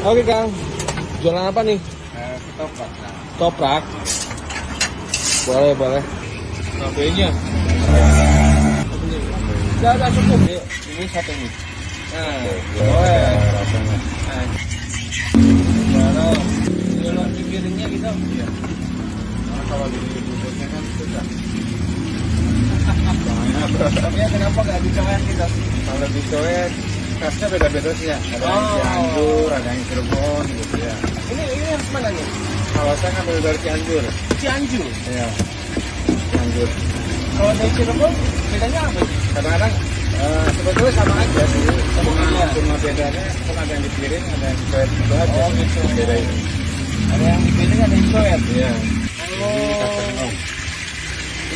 Oke Kang, jualan apa nih? Ketoprak. Toprak. Boleh. Cabenya. Udah cukup. Ini satu nih. Nah, Boleh. Rasanya. Nah, baru jualan di piringnya gitu. Iya. Karena kalau di buburnya kan susah. Tapi ya kenapa nggak dicoet gitu? Kalau dicoet, khasnya beda-beda sih ya. Ada yang Cianjur, ada yang Cirebon gitu ya. Ini yang mana nih? Kalau saya ngambil dari Cianjur. Cianjur. Iya. Cianjur. Kalau dari Cirebon bedanya apa sih? Kadang-kadang sebetulnya sama aja sih. Iya. Cuma bedanya kan ada yang dipiring, ada yang dicoet gitu aja. Oh, gitu. Beda itu. Ada yang di piring, ada yang coet. Iya. Oh,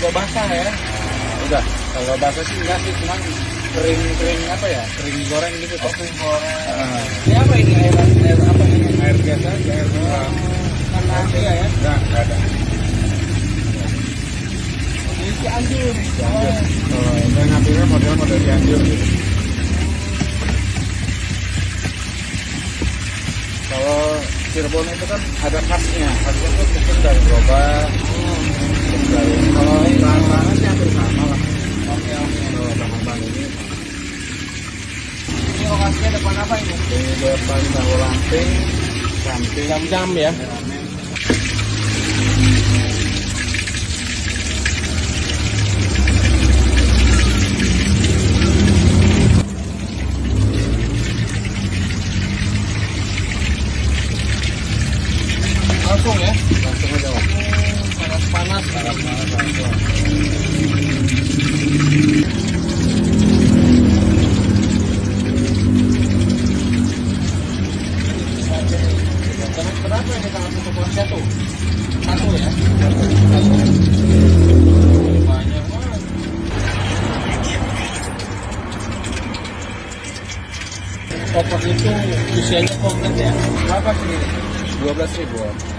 udah basah ya? Udah. Kalau basah sih enggak sih, cuma kering apa ya? Kering goreng gitu. Oh, kering goreng. Ah. Ini apa ini? Air apa ini? Air biasa aja, air mineral. Karena Asia ya? Enggak ada. Ini Cianjur. Cianjur. Kalau saya ngambilnya model Cianjur gitu. Kalau Cirebon itu kan ada khasnya. Khasnya itu mungkin dari gerobak, dari kalau bahan-bahan sih hampir sama lah. Oke. Kalau bahan-bahan ini Ini lokasinya depan apa ini? di depan tahu lamping, samping Jam-jam ya? ramen. Langsung ya? Langsung aja Om. Panas-panas. Langsung. Dapat berapa ini kalau untuk kelas satu? Satu ya? Banyak banget. Koper itu usianya komplit ya? Berapa sih ini? 12.000.